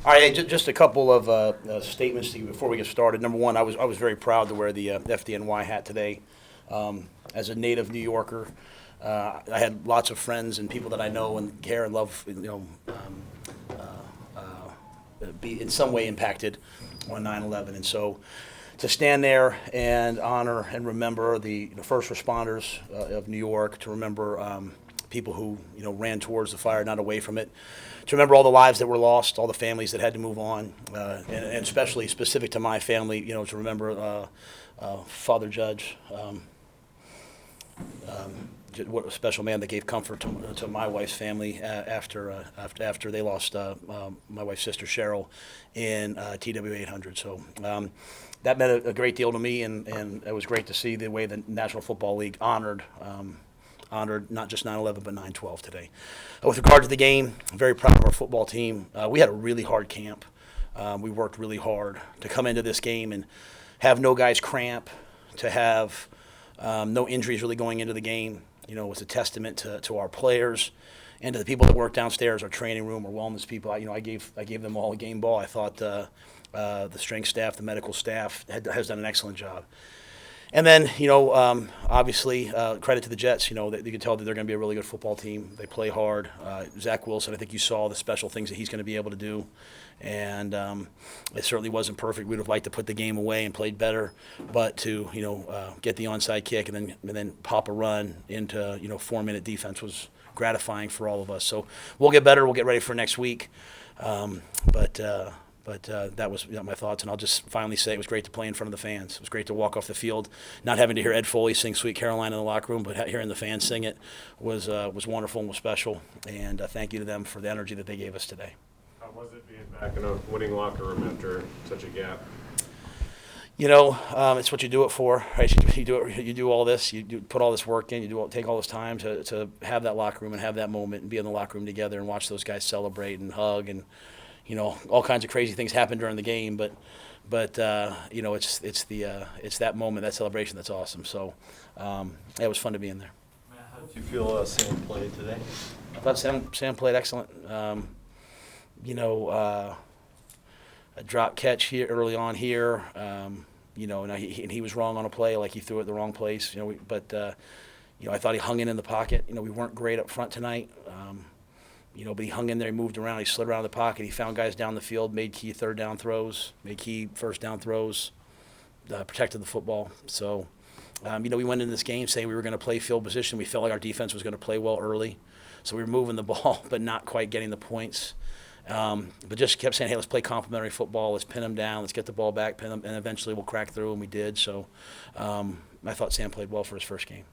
All right, just a couple of statements to you before we get started. Number one, I was very proud to wear the FDNY hat today. As a native New Yorker, I had lots of friends and people that I know and care and love, be in some way impacted on 9/11, and so to stand there and honor and remember the first responders of New York, to remember people who ran towards the fire, not away from it, to remember all the lives that were lost, all the families that had to move on, and especially specific to my family, to remember Father Judge, what a special man that gave comfort to my wife's family after they lost my wife's sister Cheryl in TW 800. So that meant a great deal to me, and it was great to see the way the National Football League honored not just 9/11 but 9/12 today. With regard to the game, I'm very proud of our football team. We had a really hard camp. We worked really hard to come into this game and have no guys cramp, to have no injuries really going into the game. Was a testament to our players and to the people that work downstairs, our training room, our wellness people. I gave them all a game ball. I thought the strength staff, the medical staff has done an excellent job. And then, obviously, credit to the Jets. That you can tell that they're going to be a really good football team. They play hard. Zach Wilson, I think you saw the special things that he's going to be able to do. And it certainly wasn't perfect. We'd have liked to put the game away and played better, but to get the onside kick and then pop a run into 4-minute defense was gratifying for all of us. So we'll get better. We'll get ready for next week. But that was my thoughts, and I'll just finally say it was great to play in front of the fans. It was great to walk off the field, not having to hear Ed Foley sing "Sweet Caroline" in the locker room, but hearing the fans sing it was wonderful and was special. And thank you to them for the energy that they gave us today. How was it being back in a winning locker room after such a gap? It's what you do it for, right? You do all this, put all this work in, take all this time to have that locker room and have that moment and be in the locker room together and watch those guys celebrate and hug and. All kinds of crazy things happen during the game, but it's that moment, that celebration that's awesome. So it was fun to be in there. Matt, how did you feel Sam played today? I thought Sam played excellent. A drop catch here early on here. And he was wrong on a play, like he threw it the wrong place. But I thought he hung in the pocket. We weren't great up front tonight. But he hung in there, he moved around, he slid around the pocket, he found guys down the field, made key third down throws, made key first down throws, protected the football. So, we went into this game saying we were going to play field position. We felt like our defense was going to play well early. So we were moving the ball, but not quite getting the points. But just kept saying, hey, let's play complementary football, let's pin them down, let's get the ball back, pin them, and eventually we'll crack through, and we did. So I thought Sam played well for his first game.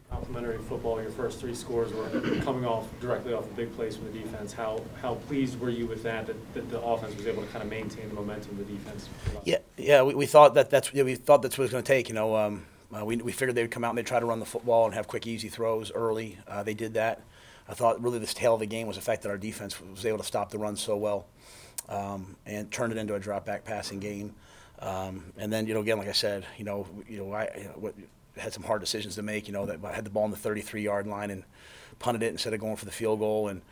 Complementary football, your first 3 scores were coming directly off a big plays from the defense. How pleased were you with that the offense was able to kind of maintain the momentum of the defense? Yeah. We thought that's what it was going to take. We figured they'd come out and they'd try to run the football and have quick, easy throws early. They did that. I thought really the tail of the game was the fact that our defense was able to stop the run so well and turned it into a drop back passing game. And then again, like I said, had some hard decisions to make, that I had the ball on the 33-yard line and punted it instead of going for the field goal. And,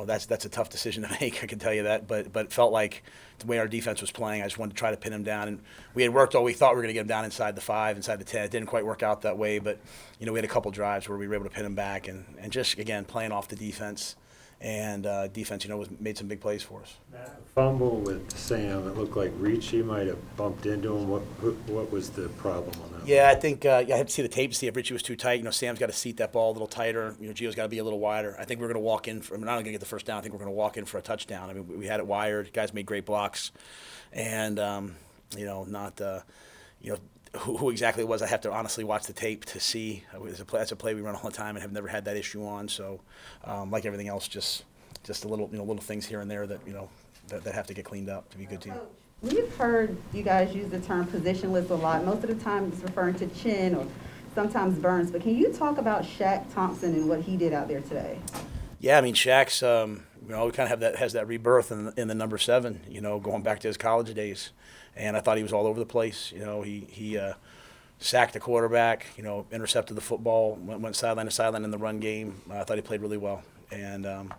that's a tough decision to make, I can tell you that. But it felt like the way our defense was playing, I just wanted to try to pin him down. And we had worked all we thought we were going to get him down inside the 5, inside the 10. It didn't quite work out that way. But, we had a couple drives where we were able to pin him back and just, again, playing off the defense. And defense, made some big plays for us. That fumble with Sam, it looked like Ricci might have bumped into him. What was the problem on that? Yeah, I think I had to see the tape to see if Ricci was too tight. Sam's got to seat that ball a little tighter. Gio's got to be a little wider. I think we're going to walk in. We're not going to get the first down. I think we're going to walk in for a touchdown. I mean, we had it wired. Guys made great blocks, and who exactly it was, I have to honestly watch the tape to see. That's a play we run all the time and have never had that issue on. So, like everything else, just a little things here and there that that have to get cleaned up to be a good team. We've heard you guys use the term positionless a lot. Most of the time, it's referring to Chin or sometimes Burns. But can you talk about Shaq Thompson and what he did out there today? Yeah, I mean Shaq's we kind of has that rebirth in the number 7. Going back to his college days. And I thought he was all over the place. He sacked the quarterback, intercepted the football, went sideline to sideline in the run game. I thought he played really well. And,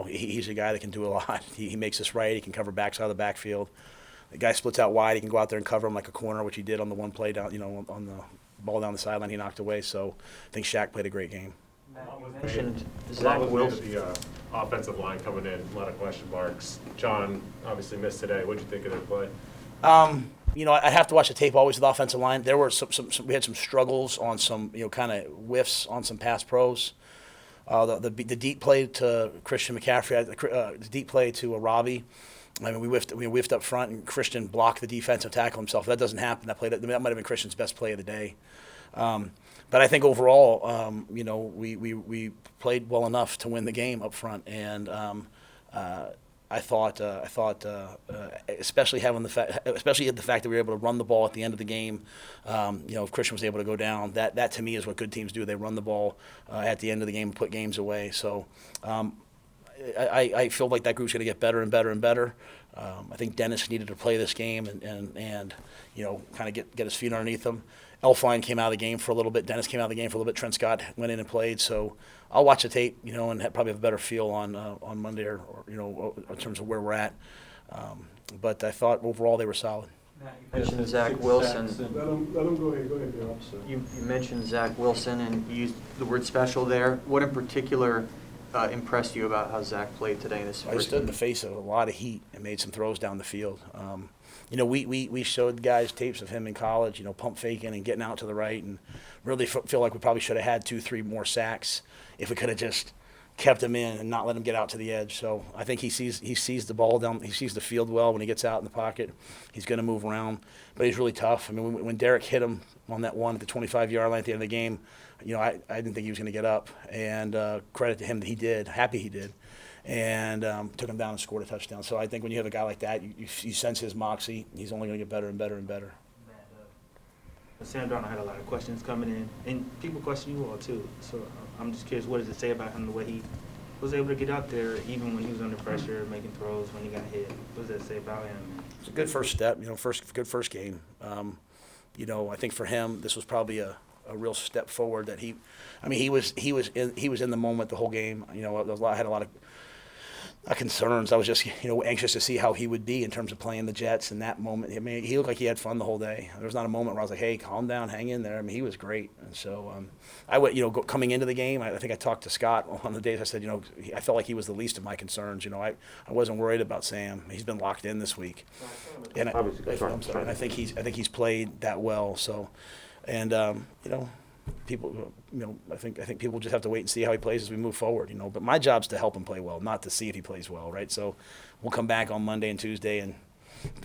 he's a guy that can do a lot. He makes us right. He can cover backs out of the backfield. The guy splits out wide. He can go out there and cover him like a corner, which he did on the one play down, on the ball down the sideline he knocked away. So I think Shaq played a great game. Mentioned A lot Zach was made Wilson. of the offensive line coming in, a lot of question marks. John obviously missed today. What'd you think of their play? I have to watch the tape always with the offensive line. There were we had some struggles on some, kind of whiffs on some pass pros. The deep play to Christian McCaffrey, the deep play to Robbie. I mean, we whiffed up front, and Christian blocked the defensive tackle himself. That doesn't happen. That might have been Christian's best play of the day. But I think overall, we played well enough to win the game up front, and I thought, especially the fact that we were able to run the ball at the end of the game. If Christian was able to go down, that to me is what good teams do. They run the ball at the end of the game and put games away. So I feel like that group's going to get better and better and better. I think Dennis needed to play this game and kind of get his feet underneath him. Elfline came out of the game for a little bit. Dennis came out of the game for a little bit. Trent Scott went in and played. So I'll watch the tape, and probably have a better feel on Monday or in terms of where we're at. But I thought overall they were solid. You mentioned Zach Wilson. Let him go ahead, Bill. You mentioned Zach Wilson and you used the word special there. What in particular impressed you about how Zach played today in this I first stood in game? the face of a lot of heat and made some throws down the field. We showed guys tapes of him in college, pump faking and getting out to the right, and really feel like we probably should have had 2-3 more sacks if we could have just kept him in and not let him get out to the edge. So I think he sees the ball down, he sees the field well when he gets out in the pocket. He's going to move around, but he's really tough. I mean, when Derek hit him on that one at the 25-yard line at the end of the game, I didn't think he was going to get up, and credit to him that he did. Happy he did. And took him down and scored a touchdown. So I think when you have a guy like that, you sense his moxie. He's only going to get better and better and better. Sam Darnold had a lot of questions coming in, and people question you all too. So I'm just curious, what does it say about him, the way he was able to get out there, even when he was under pressure, making throws when he got hit? What does that say about him? It's a good first step, good first game. I think for him, this was probably a real step forward. That he was in the moment the whole game. I had a lot of concerns. I was just, anxious to see how he would be in terms of playing the Jets in that moment. I mean, he looked like he had fun the whole day. There was not a moment where I was like, hey, calm down, hang in there. I mean, he was great. And so I went, coming into the game, I think I talked to Scott on the days. I said, I felt like he was the least of my concerns. I wasn't worried about Sam. He's been locked in this week. And I think he's played that well. So, and, people, I think people just have to wait and see how he plays as we move forward, But my job's to help him play well, not to see if he plays well, right? So we'll come back on Monday and Tuesday and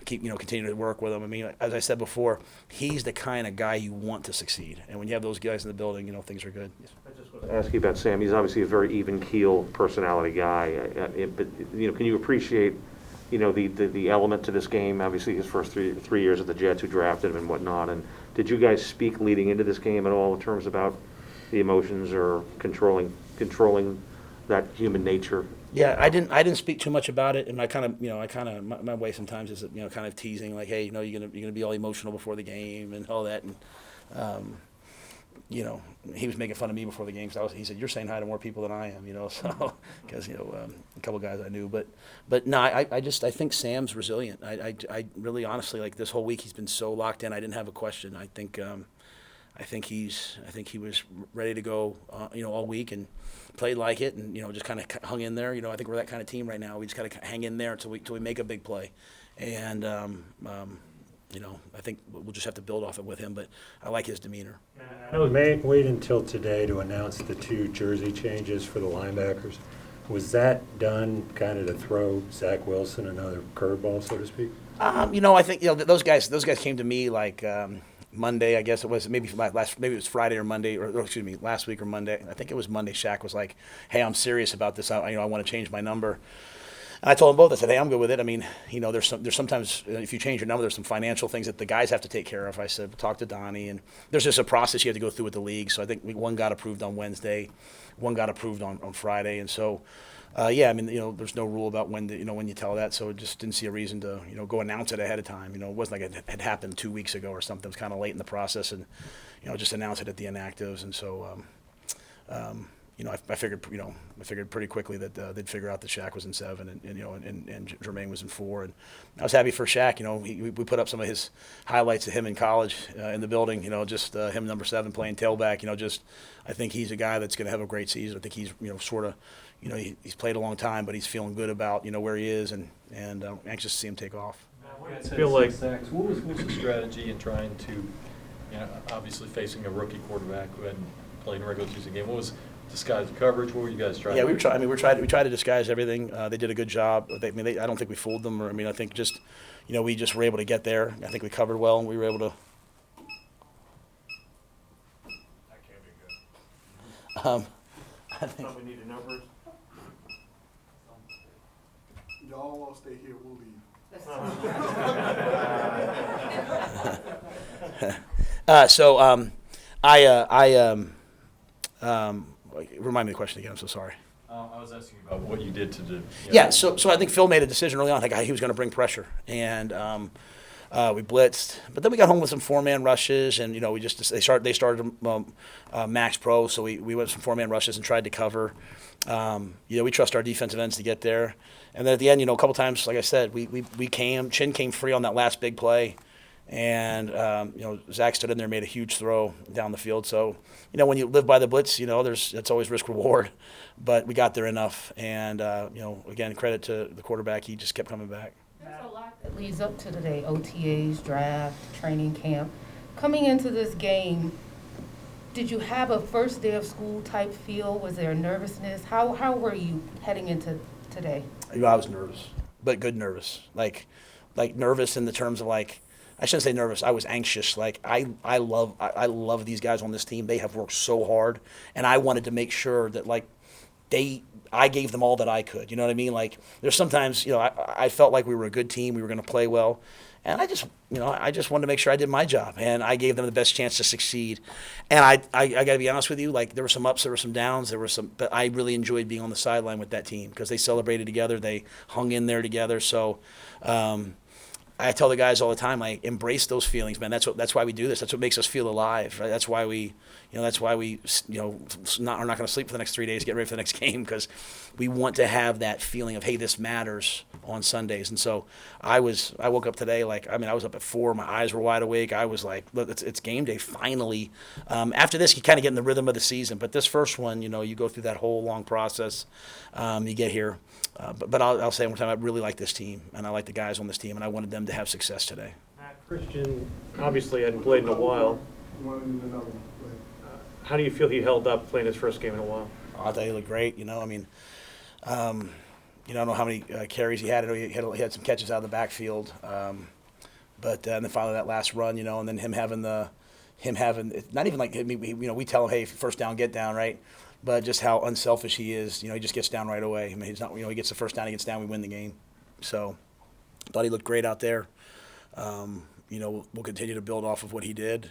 keep, continue to work with him. I mean, as I said before, he's the kind of guy you want to succeed. And when you have those guys in the building, things are good. Ask you about Sam. He's obviously a very even keel personality guy. But can you appreciate, the element to this game? Obviously, his first three years at the Jets, who drafted him and whatnot. And did you guys speak leading into this game at all in terms about the emotions or controlling that human nature? Yeah, I didn't speak too much about it, and my way sometimes is kind of teasing, like, hey, you're gonna be all emotional before the game and all that, and he was making fun of me before the game because he said, you're saying hi to more people than I am, so because a couple guys I knew, but no, I think Sam's resilient. I really honestly, like, this whole week he's been so locked in. I didn't have a question. I think he was ready to go, all week and played like it, and just kind of hung in there. I think we're that kind of team right now. We just got to hang in there until we make a big play, and I think we'll just have to build off it with him. But I like his demeanor. Wait until today to announce the 2 jersey changes for the linebackers. Was that done kind of to throw Zach Wilson another curveball, so to speak? I think those guys came to me like. Monday, I guess it was maybe it was Friday or Monday, or excuse me, last week or Monday. I think it was Monday. Shaq was like, "Hey, I'm serious about this. I want to change my number." And I told them both. I said, "Hey, I'm good with it. I mean, there's sometimes if you change your number, there's some financial things that the guys have to take care of." I said, "Talk to Donnie," and there's just a process you have to go through with the league. So I think one got approved on Wednesday, one got approved on Friday, and so. There's no rule about when you tell that, so just didn't see a reason to, go announce it ahead of time. It wasn't like it had happened 2 weeks ago or something. It was kind of late in the process, and, just announce it at the inactives. And so, I figured pretty quickly that they'd figure out that Shaq was in 7 and Jermaine was in 4. And I was happy for Shaq. We put up some of his highlights of him in college in the building. Just him number 7 playing tailback. I think he's a guy that's going to have a great season. I think he's he's played a long time, but he's feeling good about where he is and anxious to see him take off. I feel like what was the strategy in trying to, obviously facing a rookie quarterback who hadn't played in a regular season game? What was disguised coverage? What were you guys trying? Yeah, to do? we tried to disguise everything. They did a good job. I don't think we fooled them. I think just, we just were able to get there. I think we covered well, and we were able to. That can't be good. I think. We need a number. Y'all want to stay here, we'll leave. Remind me of the question again. I'm so sorry. I was asking about what you did to do. Yeah, so I think Phil made a decision early on. Like he was going to bring pressure, and we blitzed. But then we got home with some 4-man rushes, and they started max pro, so we went some 4-man rushes and tried to cover. We trust our defensive ends to get there, and then at the end, a couple times, like I said, Chin came free on that last big play. And, Zach stood in there and made a huge throw down the field. So, when you live by the blitz, it's always risk reward. But we got there enough. And, again, credit to the quarterback. He just kept coming back. There's a lot that leads up to today, OTAs, draft, training camp. Coming into this game, did you have a first day of school type feel? Was there nervousness? How were you heading into today? I was nervous, but good nervous. Like nervous in the terms of I shouldn't say nervous. I was anxious. I love these guys on this team. They have worked so hard, and I wanted to make sure that I gave them all that I could. You know what I mean? There's sometimes I felt like we were a good team. We were going to play well, and I just wanted to make sure I did my job, and I gave them the best chance to succeed. And I got to be honest with you. There were some ups, there were some downs, but I really enjoyed being on the sideline with that team because they celebrated together. They hung in there together. So. I tell the guys all the time, embrace those feelings, man. That's why we do this. That's what makes us feel alive, right? That's why we are not going to sleep for the next 3 days, get ready for the next game, because we want to have that feeling of, hey, this matters on Sundays. And so I woke up today I was up at 4, my eyes were wide awake. I was like, look, it's game day finally. After this, you kind of get in the rhythm of the season, but this first one, you go through that whole long process. You get here. But I'll say one more time, I really like this team, and I like the guys on this team, and I wanted them to have success today. Christian obviously hadn't played in a while. How do you feel he held up playing his first game in a while? I thought he looked great. I don't know how many carries he had. I know he had some catches out of the backfield, but and then finally that last run, and then him having not even we tell him, hey, first down, get down, right? But just how unselfish he is. He just gets down right away. He's not. He gets the first down, he gets down, we win the game. So, thought he looked great out there. We'll continue to build off of what he did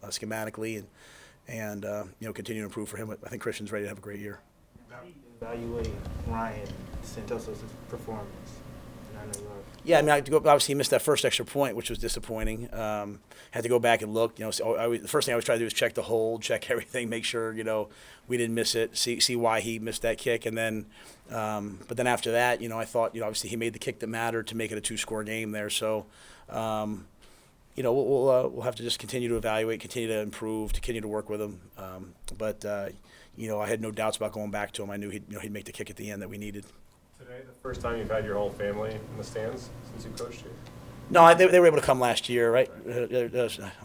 schematically, and continue to improve for him. I think Christian's ready to have a great year. How do you evaluate Ryan Santoso's performance? And I know you are. Yeah, obviously he missed that first extra point, which was disappointing. Had to go back and look. So the first thing I always try to do is check the hold, check everything, make sure we didn't miss it, see why he missed that kick, and then, but then after that, I thought obviously he made the kick that mattered to make it a 2-score game there. So, we'll have to just continue to evaluate, continue to improve, continue to work with him. But I had no doubts about going back to him. I knew he'd make the kick at the end that we needed. Today, the first time you've had your whole family in the stands since you coached here? No, they were able to come last year, right? I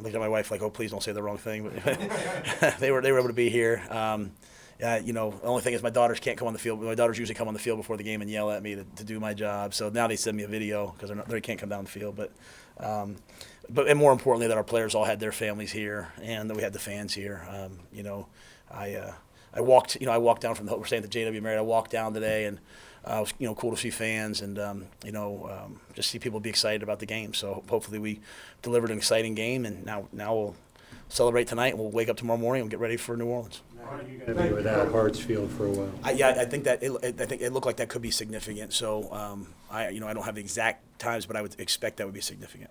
looked at my wife like, oh, please don't say the wrong thing. But they were able to be here. The only thing is my daughters can't come on the field. My daughters usually come on the field before the game and yell at me to do my job. So now they send me a video because they can't come down the field. But and more importantly, that our players all had their families here and that we had the fans here. I walked down from we're staying at the JW Marriott. I walked down today, and it was cool to see fans and just see people be excited about the game. So hopefully we delivered an exciting game, and now we'll celebrate tonight, and we'll wake up tomorrow morning and get ready for New Orleans. Are you going to be without Hartsfield for a while? I think that it looked like that could be significant. So I don't have the exact times, but I would expect that would be significant.